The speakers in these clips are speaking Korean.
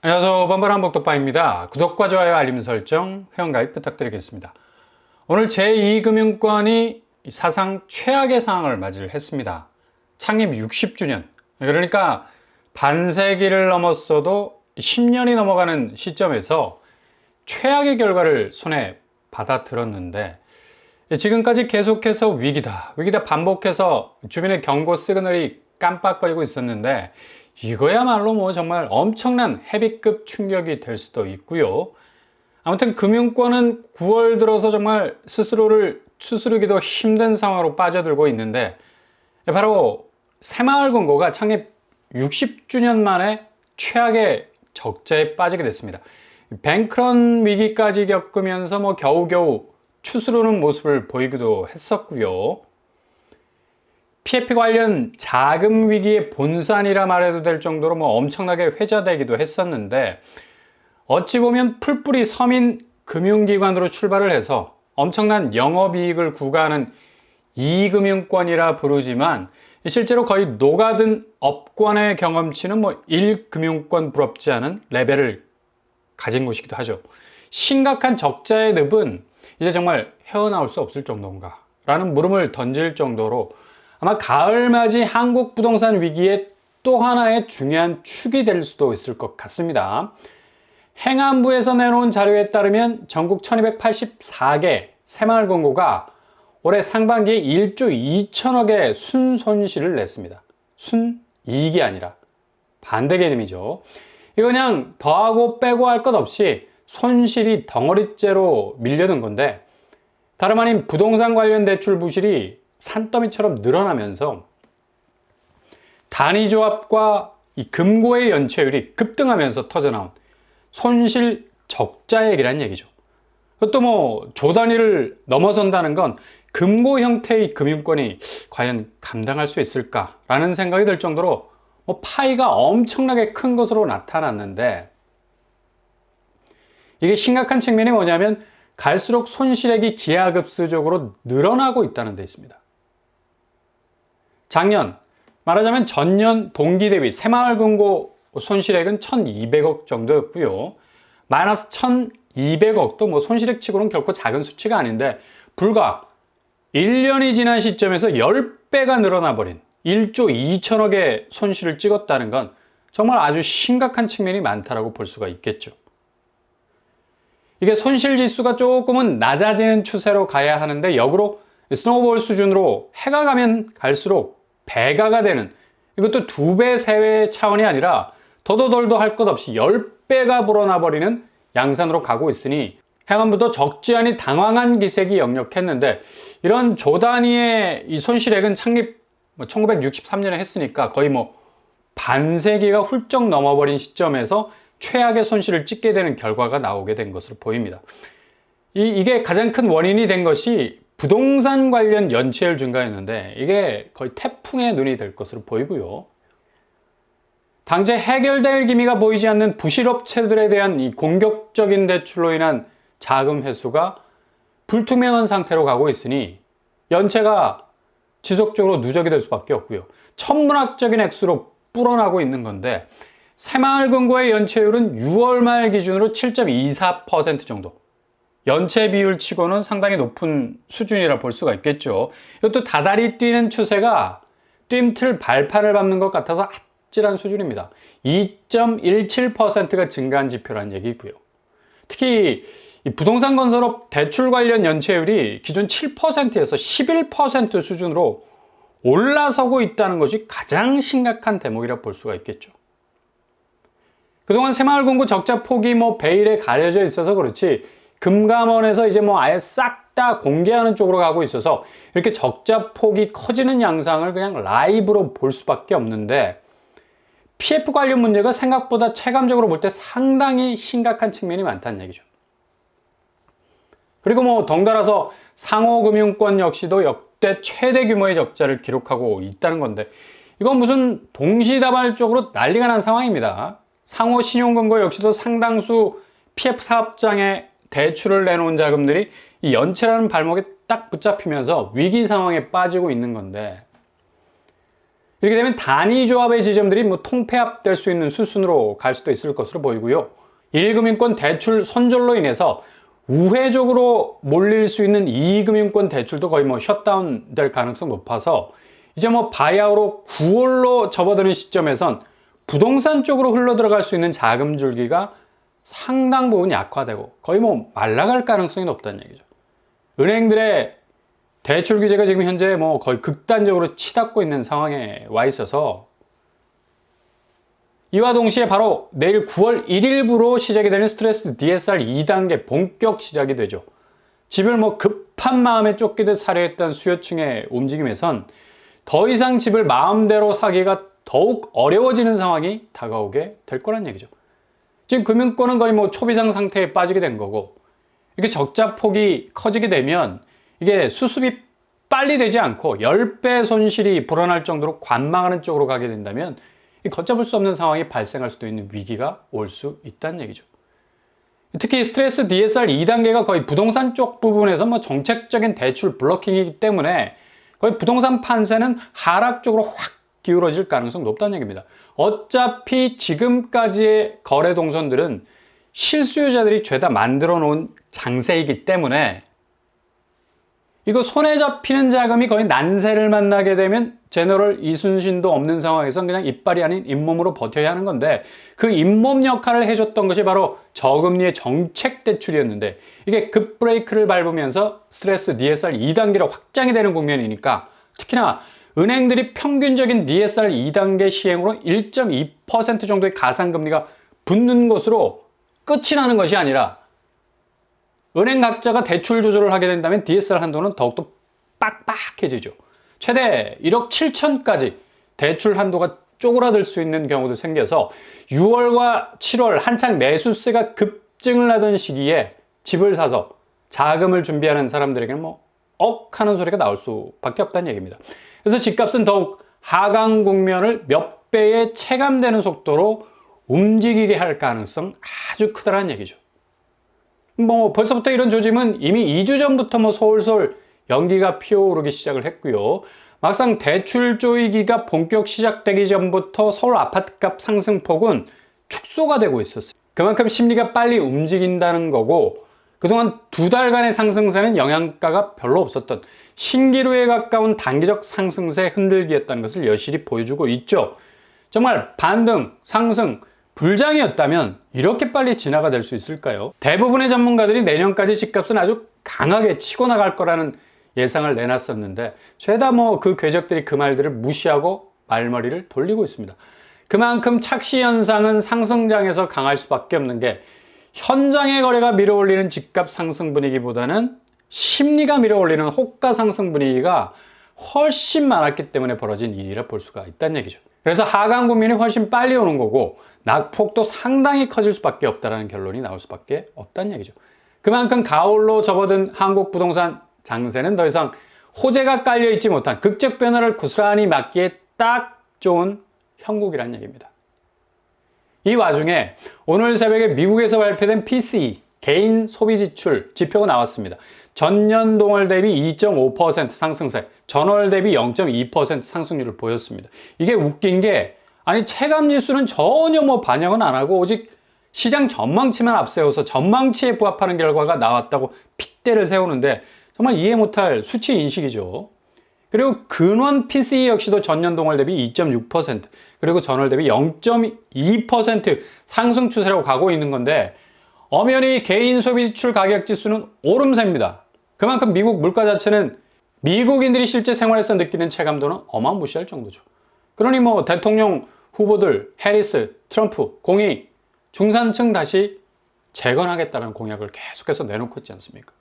안녕하세요. 번번한 복덕바입니다. 구독과 좋아요, 알림 설정, 회원가입 부탁드리겠습니다. 오늘 제2금융권이 사상 최악의 상황을 맞이를 했습니다. 창립 60주년. 그러니까 반세기를 넘었어도 10년이 넘어가는 시점에서 최악의 결과를 손에 받아들었는데 지금까지 계속해서 위기다 반복해서 주변의 경고 시그널이 깜빡거리고 있었는데 이거야말로 정말 엄청난 헤비급 충격이 될 수도 있고요. 아무튼 금융권은 9월 들어서 정말 스스로를 추스르기도 힘든 상황으로 빠져들고 있는데 바로 새마을금고가 창립 60주년 만에 최악의 적자에 빠지게 됐습니다. 뱅크런 위기까지 겪으면서 겨우겨우 추스르는 모습을 보이기도 했었고요. PF 관련 자금 위기의 본산이라 말해도 될 정도로 엄청나게 회자되기도 했었는데 어찌 보면 풀뿌리 서민 금융기관으로 출발을 해서 엄청난 영업이익을 구가하는 이금융권이라 부르지만 실제로 거의 녹아든 업권의 경험치는 1금융권 부럽지 않은 레벨을 가진 곳이기도 하죠. 심각한 적자의 늪은 이제 정말 헤어나올 수 없을 정도인가 라는 물음을 던질 정도로 아마 가을맞이 한국 부동산 위기의 또 하나의 중요한 축이 될 수도 있을 것 같습니다. 행안부에서 내놓은 자료에 따르면 전국 1284개 새마을금고가 올해 상반기에 1조 2천억의 순손실을 냈습니다. 순이익이 아니라 반대 개념이죠. 이거 그냥 더하고 빼고 할 것 없이 손실이 덩어리째로 밀려든 건데 다름 아닌 부동산 관련 대출 부실이 산더미처럼 늘어나면서 단위조합과 이 금고의 연체율이 급등하면서 터져나온 손실 적자액이라는 얘기죠. 그것도 조 단위를 넘어선다는 건 금고 형태의 금융권이 과연 감당할 수 있을까라는 생각이 들 정도로 파이가 엄청나게 큰 것으로 나타났는데 이게 심각한 측면이 뭐냐면 갈수록 손실액이 기하급수적으로 늘어나고 있다는 데 있습니다. 작년, 말하자면 전년 동기 대비 새마을금고 손실액은 1200억 정도였고요. 마이너스 1200억도 손실액 치고는 결코 작은 수치가 아닌데 불과 1년이 지난 시점에서 10배가 늘어나 버린 1조 2천억의 손실을 찍었다는 건 정말 아주 심각한 측면이 많다고 볼 수가 있겠죠. 이게 손실 지수가 조금은 낮아지는 추세로 가야 하는데 역으로 스노우볼 수준으로 해가 가면 갈수록 배가가 되는 이것도 2배, 3배 차원이 아니라 더더덜도 할 것 없이 10배가 불어나 버리는 양산으로 가고 있으니 행안부도 적지 않은 당황한 기색이 역력했는데 이런 조 단위의 이 손실액은 창립 1963년에 했으니까 거의 반세기가 훌쩍 넘어버린 시점에서 최악의 손실을 찍게 되는 결과가 나오게 된 것으로 보입니다. 이게 가장 큰 원인이 된 것이 부동산 관련 연체율 증가였는데 이게 거의 태풍의 눈이 될 것으로 보이고요. 당장 해결될 기미가 보이지 않는 부실업체들에 대한 이 공격적인 대출로 인한 자금 회수가 불투명한 상태로 가고 있으니 연체가 지속적으로 누적이 될 수밖에 없고요. 천문학적인 액수로 불어나고 있는 건데 새마을금고의 연체율은 6월 말 기준으로 7.24% 정도. 연체 비율 치고는 상당히 높은 수준이라 볼 수가 있겠죠. 이것도 다달이 뛰는 추세가 뜀틀 발판을 밟는 것 같아서 아찔한 수준입니다. 2.17%가 증가한 지표란 얘기고요. 특히 이 부동산 건설업 대출 관련 연체율이 기존 7%에서 11% 수준으로 올라서고 있다는 것이 가장 심각한 대목이라 볼 수가 있겠죠. 그동안 새마을금고 적자 폭이 베일에 가려져 있어서 그렇지 금감원에서 이제 아예 싹 다 공개하는 쪽으로 가고 있어서 이렇게 적자 폭이 커지는 양상을 그냥 라이브로 볼 수밖에 없는데 PF 관련 문제가 생각보다 체감적으로 볼 때 상당히 심각한 측면이 많다는 얘기죠. 그리고 덩달아서 상호금융권 역시도 역대 최대 규모의 적자를 기록하고 있다는 건데 이건 무슨 동시다발적으로 난리가 난 상황입니다. 상호신용금고 역시도 상당수 PF 사업장에 대출을 내놓은 자금들이 이 연체라는 발목에 딱 붙잡히면서 위기 상황에 빠지고 있는 건데 이렇게 되면 단위 조합의 지점들이 통폐합될 수 있는 수순으로 갈 수도 있을 것으로 보이고요. 1금융권 대출 손절로 인해서 우회적으로 몰릴 수 있는 2금융권 대출도 거의 셧다운 될 가능성 높아서 이제 바이아웃으로 9월로 접어드는 시점에선 부동산 쪽으로 흘러 들어갈 수 있는 자금 줄기가 상당 부분 약화되고 거의 말라갈 가능성이 높다는 얘기죠. 은행들의 대출 규제가 지금 현재 거의 극단적으로 치닫고 있는 상황에 와 있어서 이와 동시에 바로 내일 9월 1일부로 시작이 되는 스트레스 DSR 2단계 본격 시작이 되죠. 집을 급한 마음에 쫓기듯 사려 했던 수요층의 움직임에선 더 이상 집을 마음대로 사기가 더욱 어려워지는 상황이 다가오게 될 거란 얘기죠. 지금 금융권은 거의 초비상 상태에 빠지게 된 거고, 이게 적자 폭이 커지게 되면 이게 수습이 빨리 되지 않고 10배 손실이 불어날 정도로 관망하는 쪽으로 가게 된다면 걷잡을 수 없는 상황이 발생할 수도 있는 위기가 올 수 있다는 얘기죠. 특히 스트레스 DSR 2단계가 거의 부동산 쪽 부분에서 정책적인 대출 블로킹이기 때문에 거의 부동산 판세는 하락 쪽으로 확 기울어질 가능성이 높다는 얘기입니다. 어차피 지금까지의 거래 동선들은 실수요자들이 죄다 만들어 놓은 장세이기 때문에 이거 손에 잡히는 자금이 거의 난세를 만나게 되면 제너럴 이순신도 없는 상황에서 그냥 이빨이 아닌 잇몸으로 버텨야 하는 건데, 그 잇몸 역할을 해줬던 것이 바로 저금리의 정책 대출이었는데 이게 급브레이크를 밟으면서 스트레스 DSR 2단계로 확장이 되는 국면이니까, 특히나 은행들이 평균적인 DSR 2단계 시행으로 1.2% 정도의 가상금리가 붙는 것으로 끝이 나는 것이 아니라 은행 각자가 대출 조절을 하게 된다면 DSR 한도는 더욱더 빡빡해지죠. 최대 1억 7천까지 대출 한도가 쪼그라들 수 있는 경우도 생겨서 6월과 7월 한창 매수세가 급증을 하던 시기에 집을 사서 자금을 준비하는 사람들에게는 억 하는 소리가 나올 수밖에 없다는 얘기입니다. 그래서 집값은 더욱 하강 국면을 몇 배에 체감되는 속도로 움직이게 할 가능성 아주 크다는 얘기죠. 벌써부터 이런 조짐은 이미 2주 전부터 솔솔 연기가 피어오르기 시작을 했고요. 막상 대출 조이기가 본격 시작되기 전부터 서울 아파트값 상승폭은 축소가 되고 있었어요. 그만큼 심리가 빨리 움직인다는 거고, 그동안 2달간의 상승세는 영향가가 별로 없었던 신기루에 가까운 단기적 상승세 흔들기였다는 것을 여실히 보여주고 있죠. 정말 반등, 상승, 불장이었다면 이렇게 빨리 진화가 될 수 있을까요? 대부분의 전문가들이 내년까지 집값은 아주 강하게 치고 나갈 거라는 예상을 내놨었는데 죄다 그 궤적들이 그 말들을 무시하고 말머리를 돌리고 있습니다. 그만큼 착시 현상은 상승장에서 강할 수밖에 없는 게, 현장의 거래가 밀어올리는 집값 상승 분위기보다는 심리가 밀어올리는 호가 상승 분위기가 훨씬 많았기 때문에 벌어진 일이라 볼 수가 있다는 얘기죠. 그래서 하강 국면이 훨씬 빨리 오는 거고 낙폭도 상당히 커질 수밖에 없다는 결론이 나올 수밖에 없다는 얘기죠. 그만큼 가을로 접어든 한국 부동산 장세는 더 이상 호재가 깔려있지 못한 극적 변화를 고스란히 막기에 딱 좋은 형국이라는 얘기입니다. 이 와중에 오늘 새벽에 미국에서 발표된 PCE 개인 소비 지출 지표가 나왔습니다. 전년 동월 대비 2.5% 상승세, 전월 대비 0.2% 상승률을 보였습니다. 이게 웃긴 게, 아니 체감 지수는 전혀 반영은 안 하고 오직 시장 전망치만 앞세워서 전망치에 부합하는 결과가 나왔다고 핏대를 세우는데 정말 이해 못할 수치 인식이죠. 그리고 근원 PCE 역시도 전년 동월 대비 2.6%, 그리고 전월 대비 0.2% 상승 추세로 가고 있는 건데, 엄연히 개인 소비 지출 가격 지수는 오름세입니다. 그만큼 미국 물가 자체는 미국인들이 실제 생활에서 느끼는 체감도는 어마무시할 정도죠. 그러니 대통령 후보들 해리스, 트럼프, 공이 중산층 다시 재건하겠다는 공약을 계속해서 내놓고 있지 않습니까?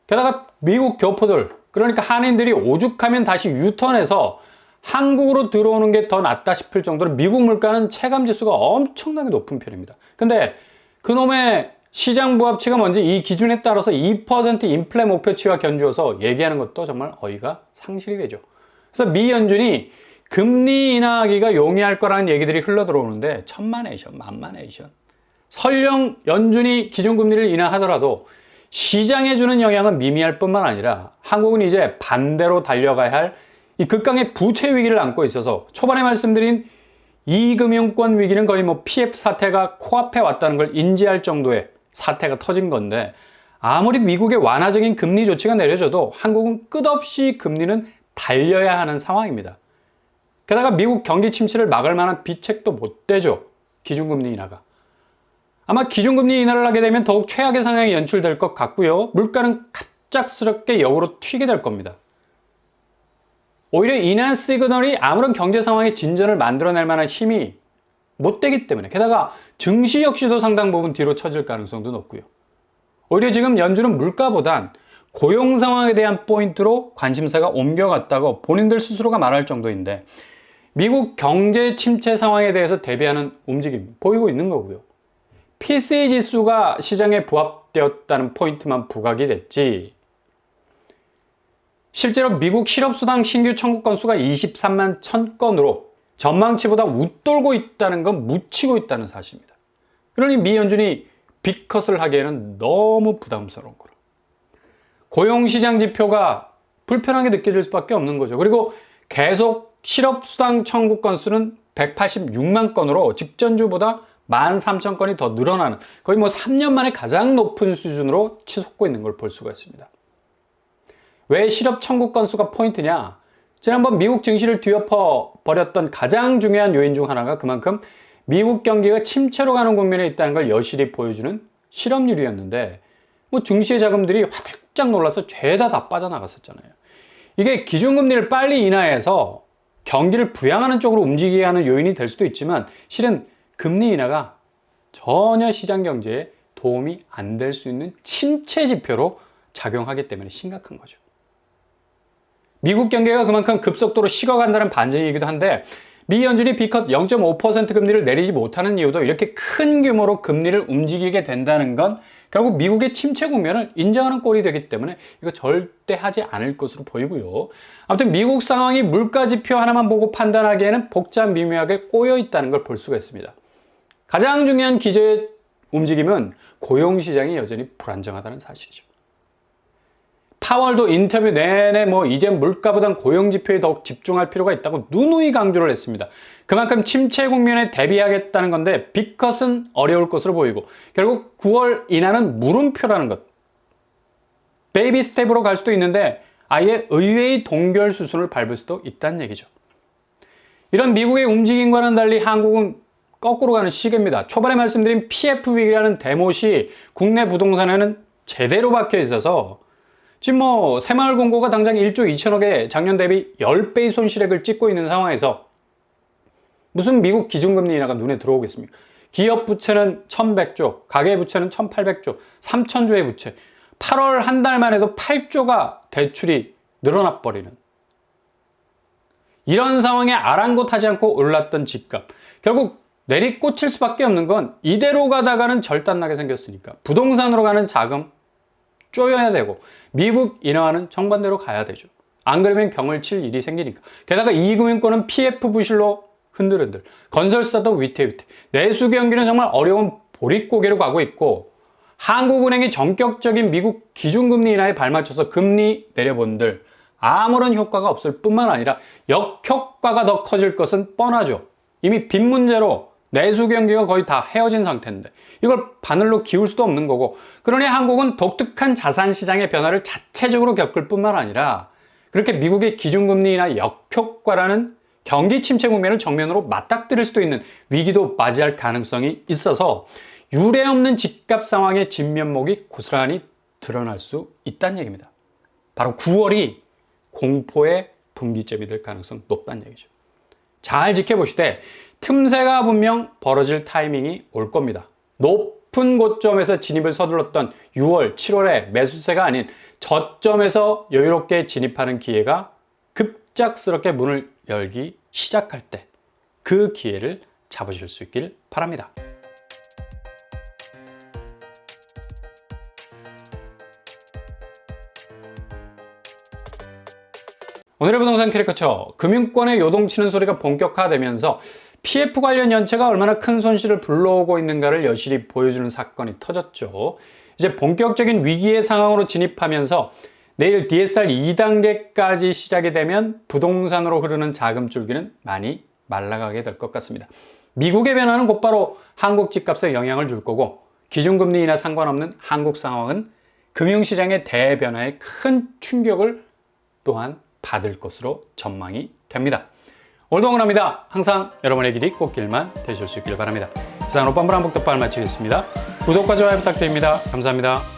게다가 미국 교포들, 그러니까 한인들이 오죽하면 다시 유턴해서 한국으로 들어오는 게 더 낫다 싶을 정도로 미국 물가는 체감 지수가 엄청나게 높은 편입니다. 근데 그놈의 시장 부합치가 뭔지 이 기준에 따라서 2% 인플레 목표치와 견주어서 얘기하는 것도 정말 어이가 상실이 되죠. 그래서 미 연준이 금리 인하하기가 용이할 거라는 얘기들이 흘러 들어오는데 천만에이션, 만만에이션. 설령 연준이 기준금리를 인하하더라도 시장에 주는 영향은 미미할 뿐만 아니라 한국은 이제 반대로 달려가야 할 이 극강의 부채 위기를 안고 있어서 초반에 말씀드린 이금융권 위기는 거의 PF 사태가 코앞에 왔다는 걸 인지할 정도의 사태가 터진 건데, 아무리 미국의 완화적인 금리 조치가 내려져도 한국은 끝없이 금리는 달려야 하는 상황입니다. 게다가 미국 경기 침체를 막을 만한 비책도 못 되죠. 기준금리 인하가. 아마 기준금리 인하를 하게 되면 더욱 최악의 상황이 연출될 것 같고요. 물가는 갑작스럽게 역으로 튀게 될 겁니다. 오히려 인하 시그널이 아무런 경제 상황의 진전을 만들어낼 만한 힘이 못 되기 때문에, 게다가 증시 역시도 상당 부분 뒤로 처질 가능성도 높고요. 오히려 지금 연준은 물가보단 고용 상황에 대한 포인트로 관심사가 옮겨갔다고 본인들 스스로가 말할 정도인데, 미국 경제 침체 상황에 대해서 대비하는 움직임 보이고 있는 거고요. PCE 지수가 시장에 부합되었다는 포인트만 부각이 됐지, 실제로 미국 실업수당 신규 청구 건수가 23만 1000건으로 전망치보다 웃돌고 있다는 건 묻히고 있다는 사실입니다. 그러니 미 연준이 빅컷을 하기에는 너무 부담스러운 거라. 고용시장 지표가 불편하게 느껴질 수밖에 없는 거죠. 그리고 계속 실업수당 청구 건수는 186만 건으로 직전주보다 13,000건이 더 늘어나는, 거의 3년 만에 가장 높은 수준으로 치솟고 있는 걸 볼 수가 있습니다. 왜 실업 청구 건수가 포인트냐? 지난번 미국 증시를 뒤엎어 버렸던 가장 중요한 요인 중 하나가 그만큼 미국 경기가 침체로 가는 국면에 있다는 걸 여실히 보여주는 실업률이었는데, 증시의 자금들이 화들짝 놀라서 죄다 다 빠져나갔었잖아요. 이게 기준금리를 빨리 인하해서 경기를 부양하는 쪽으로 움직이게 하는 요인이 될 수도 있지만, 실은 금리 인하가 전혀 시장 경제에 도움이 안 될 수 있는 침체 지표로 작용하기 때문에 심각한 거죠. 미국 경기가 그만큼 급속도로 식어간다는 반증이기도 한데, 미 연준이 B컷 0.5% 금리를 내리지 못하는 이유도 이렇게 큰 규모로 금리를 움직이게 된다는 건 결국 미국의 침체 국면을 인정하는 꼴이 되기 때문에 이거 절대 하지 않을 것으로 보이고요. 아무튼 미국 상황이 물가 지표 하나만 보고 판단하기에는 복잡 미묘하게 꼬여 있다는 걸 볼 수가 있습니다. 가장 중요한 기저의 움직임은 고용시장이 여전히 불안정하다는 사실이죠. 파월도 인터뷰 내내 이제 물가보단 고용지표에 더욱 집중할 필요가 있다고 누누이 강조를 했습니다. 그만큼 침체 국면에 대비하겠다는 건데, 빅컷은 어려울 것으로 보이고 결국 9월 인하는 물음표라는 것. 베이비 스텝으로 갈 수도 있는데 아예 의외의 동결 수순을 밟을 수도 있다는 얘기죠. 이런 미국의 움직임과는 달리 한국은 거꾸로 가는 시계입니다. 초반에 말씀드린 PF 위기라는 대못이 국내 부동산에는 제대로 박혀 있어서 지금 새마을 공고가 당장 1조 2천억에 작년 대비 10배의 손실액을 찍고 있는 상황에서 무슨 미국 기준금리 인하가 눈에 들어오겠습니까? 기업 부채는 1100조, 가계 부채는 1800조, 3000조의 부채. 8월 한 달만 해도 8조가 대출이 늘어나 버리는, 이런 상황에 아랑곳하지 않고 올랐던 집값. 결국 내리꽂힐 수밖에 없는 건 이대로 가다가는 절단나게 생겼으니까 부동산으로 가는 자금 쪼여야 되고, 미국 인하는 정반대로 가야 되죠. 안 그러면 경을 칠 일이 생기니까. 게다가 이금융권은 PF 부실로 흔들흔들, 건설사도 위태위태, 내수 경기는 정말 어려운 보릿고개로 가고 있고, 한국은행이 전격적인 미국 기준금리 인하에 발맞춰서 금리 내려본들 아무런 효과가 없을 뿐만 아니라 역효과가 더 커질 것은 뻔하죠. 이미 빚 문제로 내수 경기가 거의 다 헤어진 상태인데 이걸 바늘로 기울 수도 없는 거고, 그러니 한국은 독특한 자산 시장의 변화를 자체적으로 겪을 뿐만 아니라 그렇게 미국의 기준금리나 역효과라는 경기 침체 국면을 정면으로 맞닥뜨릴 수도 있는 위기도 맞이할 가능성이 있어서 유례없는 집값 상황의 진면목이 고스란히 드러날 수 있다는 얘기입니다. 바로 9월이 공포의 분기점이 될 가능성 높다는 얘기죠. 잘 지켜보시되 틈새가 분명 벌어질 타이밍이 올 겁니다. 높은 고점에서 진입을 서둘렀던 6월, 7월에 매수세가 아닌 저점에서 여유롭게 진입하는 기회가 급작스럽게 문을 열기 시작할 때 그 기회를 잡으실 수 있길 바랍니다. 오늘의 부동산 캐리커처, 금융권의 요동치는 소리가 본격화되면서 PF 관련 연체가 얼마나 큰 손실을 불러오고 있는가를 여실히 보여주는 사건이 터졌죠. 이제 본격적인 위기의 상황으로 진입하면서 내일 DSR 2단계까지 시작이 되면 부동산으로 흐르는 자금 줄기는 많이 말라가게 될 것 같습니다. 미국의 변화는 곧바로 한국 집값에 영향을 줄 거고 기준금리나 상관없는 한국 상황은 금융시장의 대변화에 큰 충격을 또한 받을 것으로 전망이 됩니다. 오늘도 응원합니다. 항상 여러분의 길이 꽃길만 되실 수 있기를 바랍니다. 이상 오빤불 한복덕발 마치겠습니다. 구독과 좋아요 부탁드립니다. 감사합니다.